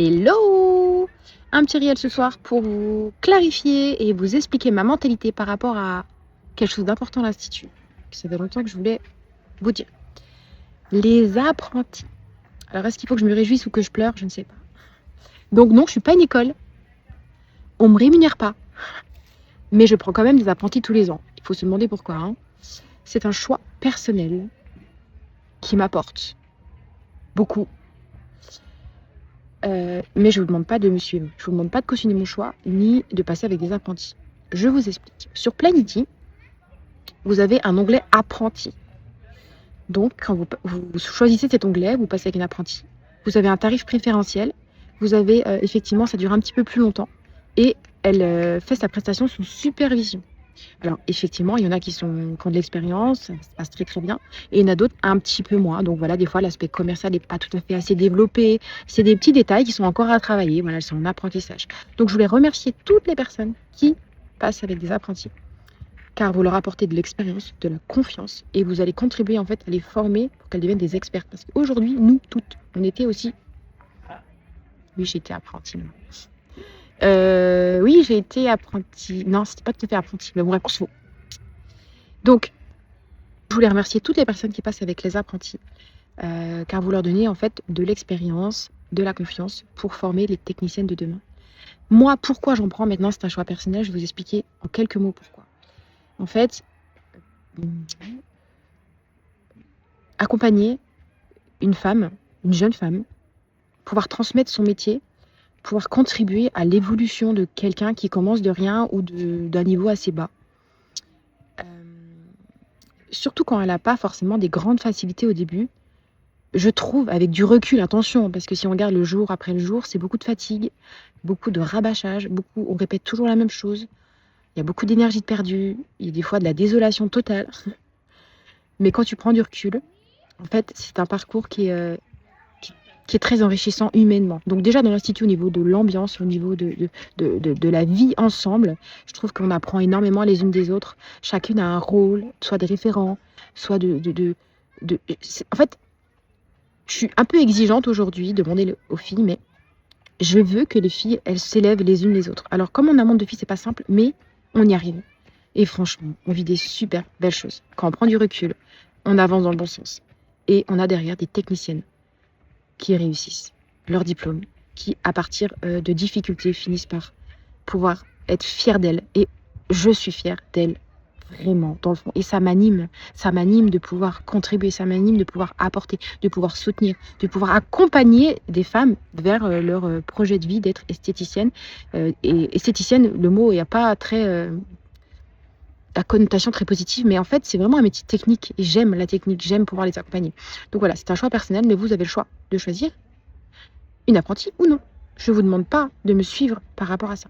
Hello! Un petit réel ce soir pour vous clarifier et vous expliquer ma mentalité par rapport à quelque chose d'important à l'Institut. Ça fait longtemps que je voulais vous dire. Les apprentis. Alors, est-ce qu'il faut que je me réjouisse ou que je pleure? Je ne sais pas. Donc non, je suis pas une école. On me rémunère pas. Mais je prends quand même des apprentis tous les ans. Il faut se demander pourquoi, hein. C'est un choix personnel qui m'apporte beaucoup. Mais je vous demande pas de me suivre. Je vous demande pas de cautionner mon choix, ni de passer avec des apprentis. Je vous explique. Sur Planity, vous avez un onglet apprenti. Donc, quand vous choisissez cet onglet, vous passez avec un apprenti. Vous avez un tarif préférentiel. Vous avez, effectivement, ça dure un petit peu plus longtemps. Et elle fait sa prestation sous supervision. Alors, effectivement, il y en a qui ont de l'expérience, ça se passe très très bien. Et il y en a d'autres un petit peu moins. Donc voilà, des fois, l'aspect commercial n'est pas tout à fait assez développé. C'est des petits détails qui sont encore à travailler. Voilà, elles sont en apprentissage. Donc, je voulais remercier toutes les personnes qui passent avec des apprentis. Car vous leur apportez de l'expérience, de la confiance. Et vous allez contribuer en fait à les former pour qu'elles deviennent des expertes. Parce qu'aujourd'hui, nous toutes, on était aussi... Oui, j'étais apprentie. Oui, j'ai été apprentie. Non, c'était pas tout à fait apprentie, mais bon, bref, on se fout. Donc, je voulais remercier toutes les personnes qui passent avec les apprentis, car vous leur donnez en fait de l'expérience, de la confiance pour former les techniciennes de demain. Moi, pourquoi j'en prends maintenant, c'est un choix personnel, je vais vous expliquer en quelques mots pourquoi. En fait, accompagner une femme, une jeune femme, pouvoir transmettre son métier, pouvoir contribuer à l'évolution de quelqu'un qui commence de rien ou d'un niveau assez bas. Surtout quand elle n'a pas forcément des grandes facilités au début, je trouve, avec du recul, attention, parce que si on regarde le jour après le jour, c'est beaucoup de fatigue, beaucoup de rabâchage, on répète toujours la même chose, il y a beaucoup d'énergie de perdue, il y a des fois de la désolation totale. Mais quand tu prends du recul, en fait, c'est un parcours qui est très enrichissant humainement. Donc déjà dans l'Institut, au niveau de l'ambiance, au niveau de la vie ensemble, je trouve qu'on apprend énormément les unes des autres. Chacune a un rôle, soit de référent, soit en fait, je suis un peu exigeante aujourd'hui, demander aux filles, mais je veux que les filles, elles s'élèvent les unes les autres. Alors, comme on a un monde de filles, c'est pas simple, mais on y arrive. Et franchement, on vit des super belles choses. Quand on prend du recul, on avance dans le bon sens. Et on a derrière des techniciennes qui réussissent leur diplôme, qui, à partir de difficultés, finissent par pouvoir être fières d'elles. Et je suis fière d'elles, vraiment, dans le fond. Et ça m'anime de pouvoir contribuer, ça m'anime de pouvoir apporter, de pouvoir soutenir, de pouvoir accompagner des femmes vers leur projet de vie d'être esthéticienne. Et esthéticienne, le mot, il n'y a pas très... la connotation très positive, mais en fait, c'est vraiment un métier technique. Et j'aime la technique, j'aime pouvoir les accompagner. Donc voilà, c'est un choix personnel, mais vous avez le choix de choisir une apprentie ou non. Je ne vous demande pas de me suivre par rapport à ça.